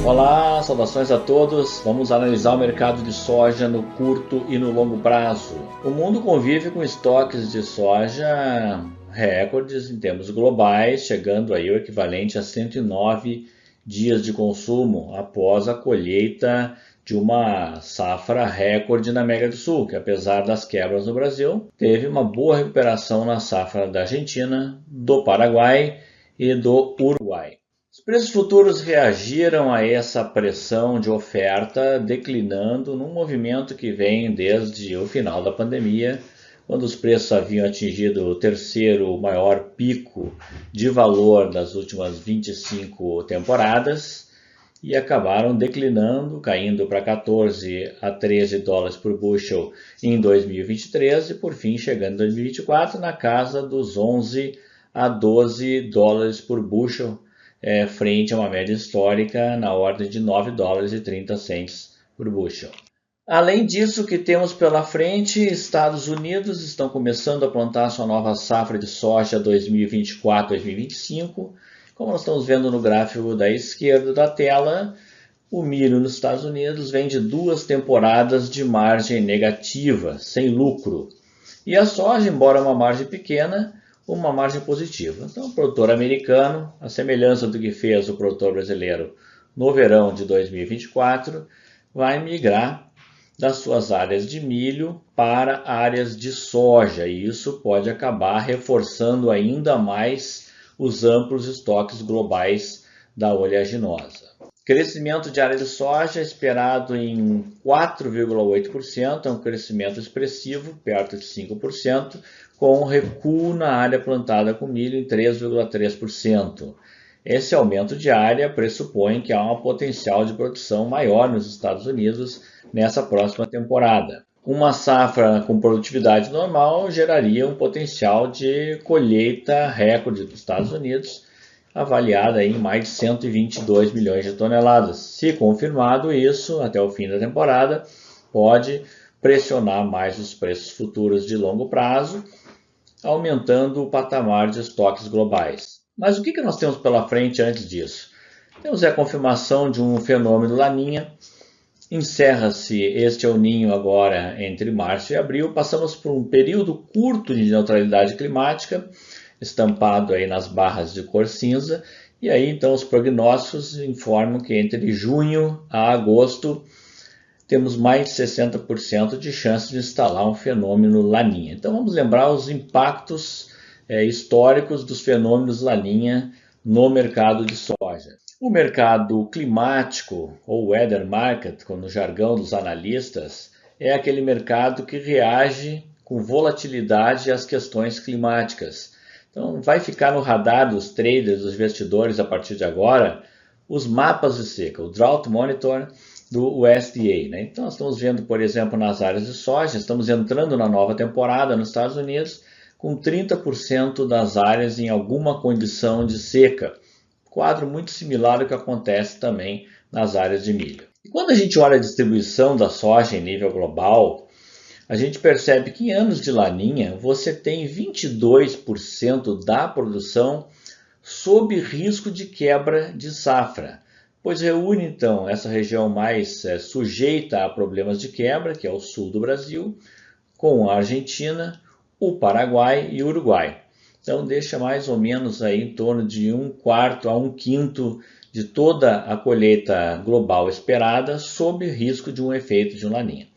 Olá, saudações a todos. Vamos analisar o mercado de soja no curto e no longo prazo. O mundo convive com estoques de soja recordes em termos globais, chegando aí o equivalente a 109 dias de consumo após a colheita de uma safra recorde na América do Sul, que apesar das quebras no Brasil, teve uma boa recuperação na safra da Argentina, do Paraguai e do Uruguai. Os preços futuros reagiram a essa pressão de oferta, declinando num movimento que vem desde o final da pandemia, quando os preços haviam atingido o terceiro maior pico de valor das últimas 25 temporadas e acabaram declinando, caindo para 14 a 13 dólares por bushel em 2023 e por fim chegando em 2024 na casa dos 11 a 12 dólares por bushel, frente a uma média histórica na ordem de 9 dólares e 30 cents por bushel. Além disso, o que temos pela frente, Estados Unidos estão começando a plantar sua nova safra de soja 2024-2025. Como nós estamos vendo no gráfico da esquerda da tela, o milho nos Estados Unidos vem de 2 temporadas de margem negativa, sem lucro. E a soja, embora uma margem pequena, uma margem positiva. Então, o produtor americano, a semelhança do que fez o produtor brasileiro no verão de 2024, vai migrar das suas áreas de milho para áreas de soja, e isso pode acabar reforçando ainda mais os amplos estoques globais da oleaginosa. Crescimento de área de soja esperado em 4,8%, é um crescimento expressivo, perto de 5%, com um recuo na área plantada com milho em 3,3%. Esse aumento de área pressupõe que há um potencial de produção maior nos Estados Unidos nessa próxima temporada. Uma safra com produtividade normal geraria um potencial de colheita recorde dos Estados Unidos, avaliada em mais de 122 milhões de toneladas. Se confirmado isso, até o fim da temporada, pode pressionar mais os preços futuros de longo prazo, aumentando o patamar de estoques globais. Mas o que nós temos pela frente antes disso? Temos a confirmação de um fenômeno Laninha. Encerra-se este El Niño agora entre março e abril. Passamos por um período curto de neutralidade climática, estampado aí nas barras de cor cinza. E aí então os prognósticos informam que entre junho a agosto temos mais de 60% de chance de instalar um fenômeno Laninha. Então vamos lembrar os impactos históricos dos fenômenos Laninha no mercado de soja. O mercado climático, ou weather market, no jargão dos analistas, é aquele mercado que reage com volatilidade às questões climáticas. Então vai ficar no radar dos traders, dos investidores a partir de agora, os mapas de seca, o Drought Monitor do USDA. Então nós estamos vendo, por exemplo, nas áreas de soja, estamos entrando na nova temporada nos Estados Unidos com 30% das áreas em alguma condição de seca. Quadro muito similar ao que acontece também nas áreas de milho. E quando a gente olha a distribuição da soja em nível global, a gente percebe que em anos de Laninha você tem 22% da produção sob risco de quebra de safra, pois reúne então essa região mais sujeita a problemas de quebra, que é o sul do Brasil, com a Argentina, o Paraguai e o Uruguai. Então deixa mais ou menos aí em torno de 1/4 a 1/5 de toda a colheita global esperada sob risco de um efeito de um Laninha.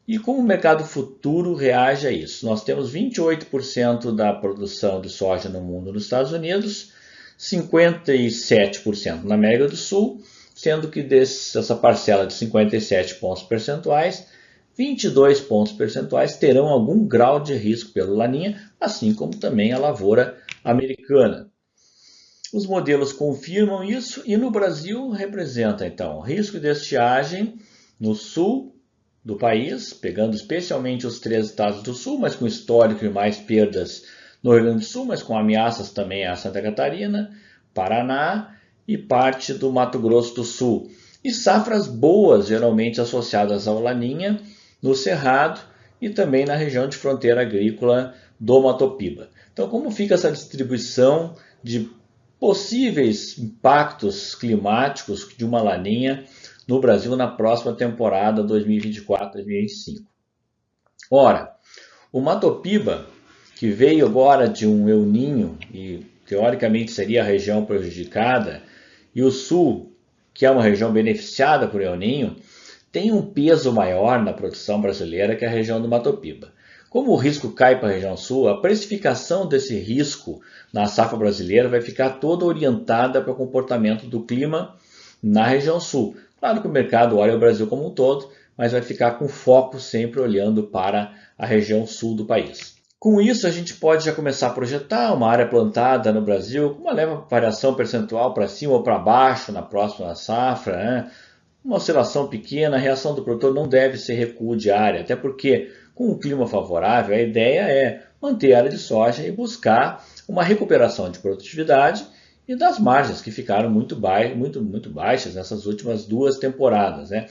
E como o mercado futuro reage a isso? Nós temos 28% da produção de soja no mundo nos Estados Unidos, 57% na América do Sul, sendo que dessa parcela de 57 pontos percentuais, 22 pontos percentuais terão algum grau de risco pelo Laninha, assim como também a lavoura americana. Os modelos confirmam isso e no Brasil representa então risco de estiagem no sul do país, pegando especialmente os 3 estados do sul, mas com histórico e mais perdas no Rio Grande do Sul, mas com ameaças também a Santa Catarina, Paraná e parte do Mato Grosso do Sul. E safras boas, geralmente associadas ao Laninha, no Cerrado e também na região de fronteira agrícola do Mato Piba. Então, como fica essa distribuição de possíveis impactos climáticos de uma laninha no Brasil na próxima temporada 2024-2025. Ora, o Mato Piba, que veio agora de um El Niño e teoricamente seria a região prejudicada, e o Sul, que é uma região beneficiada por El Niño, tem um peso maior na produção brasileira que a região do Mato Piba. Como o risco cai para a região sul, a precificação desse risco na safra brasileira vai ficar toda orientada para o comportamento do clima na região sul. Claro que o mercado olha o Brasil como um todo, mas vai ficar com foco sempre olhando para a região sul do país. Com isso, a gente pode já começar a projetar uma área plantada no Brasil com uma leve variação percentual para cima ou para baixo na próxima safra, né? Uma oscilação pequena, a reação do produtor não deve ser recuo de área, até porque com um clima favorável a ideia é manter a área de soja e buscar uma recuperação de produtividade e das margens que ficaram muito baixas nessas últimas 2 temporadas, né?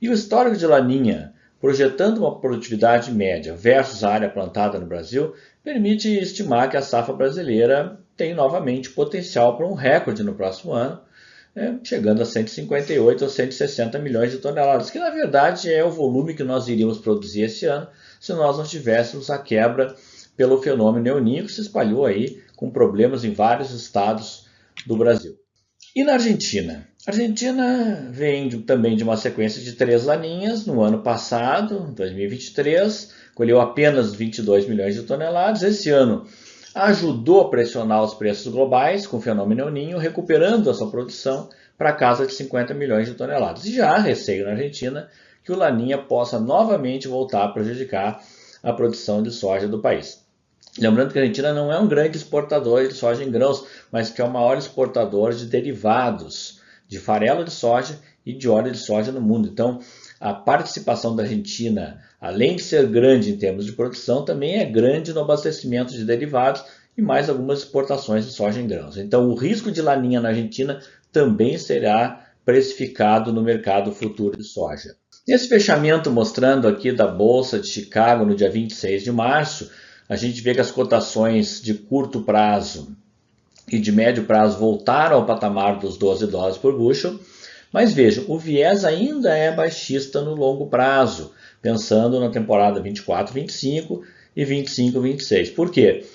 E o histórico de Laninha, projetando uma produtividade média versus a área plantada no Brasil, permite estimar que a safra brasileira tem novamente potencial para um recorde no próximo ano, chegando a 158 ou 160 milhões de toneladas, que na verdade é o volume que nós iríamos produzir esse ano se nós não tivéssemos a quebra pelo fenômeno El Niño, que se espalhou aí com problemas em vários estados do Brasil. E na Argentina? A Argentina vem também de uma sequência de 3 laninhas no ano passado, 2023, colheu apenas 22 milhões de toneladas. Esse ano ajudou a pressionar os preços globais com o fenômeno El Niño, recuperando a sua produção para casa de 50 milhões de toneladas. E já há receio na Argentina que o Laninha possa novamente voltar a prejudicar a produção de soja do país. Lembrando que a Argentina não é um grande exportador de soja em grãos, mas que é o maior exportador de derivados, de farelo de soja e de óleo de soja no mundo. Então, a participação da Argentina, além de ser grande em termos de produção, também é grande no abastecimento de derivados e mais algumas exportações de soja em grãos. Então, o risco de laninha na Argentina também será precificado no mercado futuro de soja. Nesse fechamento mostrando aqui da Bolsa de Chicago no dia 26 de março, a gente vê que as cotações de curto prazo e de médio prazo voltaram ao patamar dos 12 dólares por bushel, mas vejam, o viés ainda é baixista no longo prazo, pensando na temporada 24-25 e 25-26. Por quê?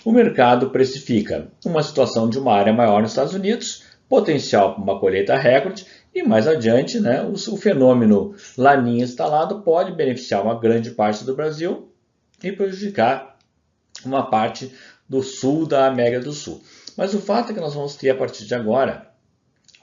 O mercado precifica uma situação de uma área maior nos Estados Unidos, potencial para uma colheita recorde, e mais adiante, né, o fenômeno laninha instalado pode beneficiar uma grande parte do Brasil e prejudicar uma parte do sul da América do Sul. Mas o fato é que nós vamos ter a partir de agora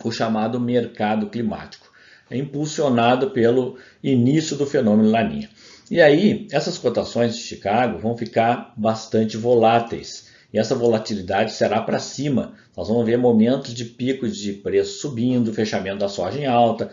o chamado mercado climático, impulsionado pelo início do fenômeno laninha. E aí, essas cotações de Chicago vão ficar bastante voláteis. E essa volatilidade será para cima. Nós vamos ver momentos de picos de preço subindo, fechamento da soja em alta,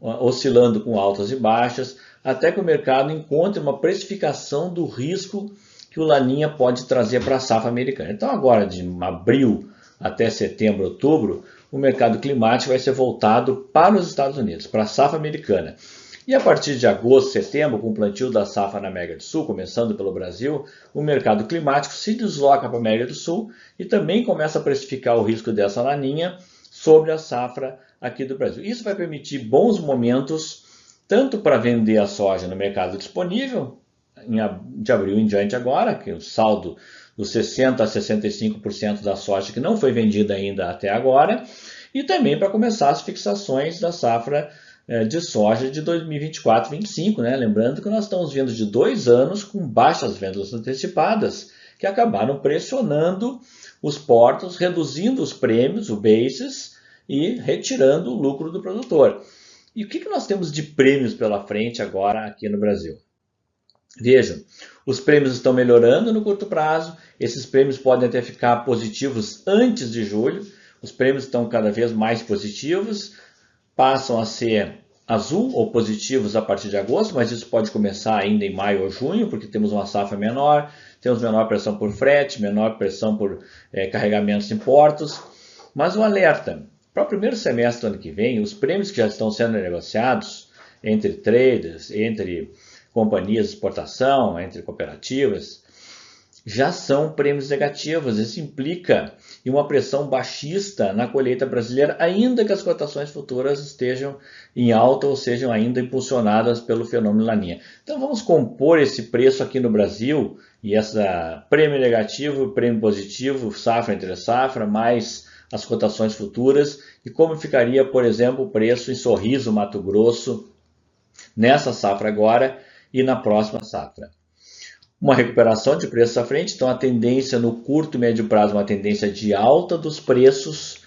oscilando com altas e baixas, até que o mercado encontre uma precificação do risco que o laninha pode trazer para a safra americana. Então agora, de abril até setembro, outubro, o mercado climático vai ser voltado para os Estados Unidos, para a safra americana. E a partir de agosto, setembro, com o plantio da safra na América do Sul, começando pelo Brasil, o mercado climático se desloca para a América do Sul e também começa a precificar o risco dessa laninha sobre a safra aqui do Brasil. Isso vai permitir bons momentos, tanto para vender a soja no mercado disponível, de abril em diante agora, que o saldo dos 60% a 65% da soja que não foi vendida ainda até agora, e também para começar as fixações da safra de soja de 2024-25, né? Lembrando que nós estamos vindo de 2 anos com baixas vendas antecipadas, que acabaram pressionando os portos, reduzindo os prêmios, o basis, e retirando o lucro do produtor. E o que nós temos de prêmios pela frente agora aqui no Brasil? Vejam, os prêmios estão melhorando no curto prazo, esses prêmios podem até ficar positivos antes de julho, os prêmios estão cada vez mais positivos, passam a ser azul ou positivos a partir de agosto, mas isso pode começar ainda em maio ou junho, porque temos uma safra menor, temos menor pressão por frete, menor pressão por carregamentos em portos. Mas um alerta, para o primeiro semestre do ano que vem, os prêmios que já estão sendo negociados entre traders, entre companhias de exportação, entre cooperativas, já são prêmios negativos. Isso implica em uma pressão baixista na colheita brasileira, ainda que as cotações futuras estejam em alta ou sejam ainda impulsionadas pelo fenômeno Laninha. Então vamos compor esse preço aqui no Brasil, e essa prêmio negativo, prêmio positivo, safra entre safra, mais as cotações futuras, e como ficaria, por exemplo, o preço em Sorriso, Mato Grosso, nessa safra agora e na próxima safra. Uma recuperação de preços à frente, então a tendência no curto e médio prazo, uma tendência de alta dos preços,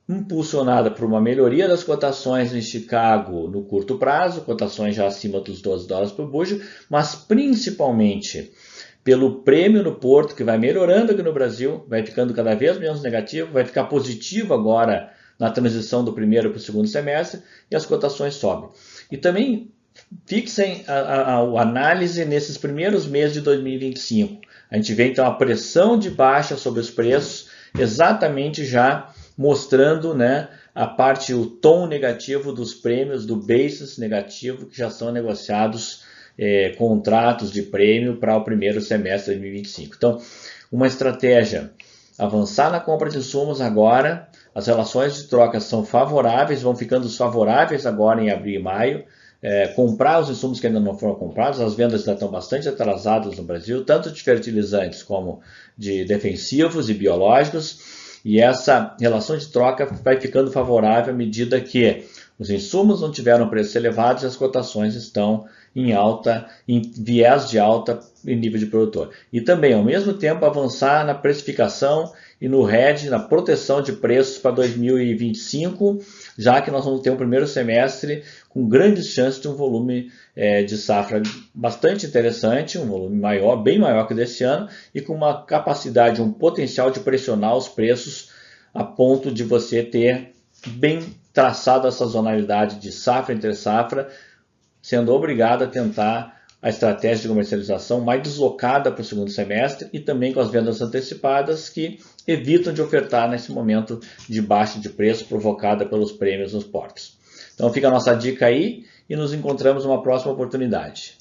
impulsionada por uma melhoria das cotações em Chicago no curto prazo, cotações já acima dos $12 por bushel, mas principalmente pelo prêmio no Porto, que vai melhorando aqui no Brasil, vai ficando cada vez menos negativo, vai ficar positivo agora na transição do primeiro para o segundo semestre, e as cotações sobem. E também fixem a análise nesses primeiros meses de 2025. A gente vê então a pressão de baixa sobre os preços, exatamente já mostrando, né, o tom negativo dos prêmios, do basis negativo, que já são negociados contratos de prêmio para o primeiro semestre de 2025. Então, uma estratégia: avançar na compra de insumos agora. As relações de troca são favoráveis, vão ficando favoráveis agora em abril e maio. Comprar os insumos que ainda não foram comprados, as vendas ainda estão bastante atrasadas no Brasil, tanto de fertilizantes como de defensivos e biológicos, e essa relação de troca vai ficando favorável à medida que os insumos não tiveram preços elevados e as cotações estão em alta, em viés de alta em nível de produtor. E também, ao mesmo tempo, avançar na precificação e no hedge, na proteção de preços para 2025, já que nós vamos ter um primeiro semestre com grandes chances de um volume de safra bastante interessante, um volume maior, bem maior que desse ano, e com uma capacidade, um potencial de pressionar os preços a ponto de você ter bem traçado essa sazonalidade de safra entre safra, sendo obrigado a tentar a estratégia de comercialização mais deslocada para o segundo semestre e também com as vendas antecipadas que evitam de ofertar nesse momento de baixa de preço provocada pelos prêmios nos portos. Então fica a nossa dica aí e nos encontramos numa próxima oportunidade.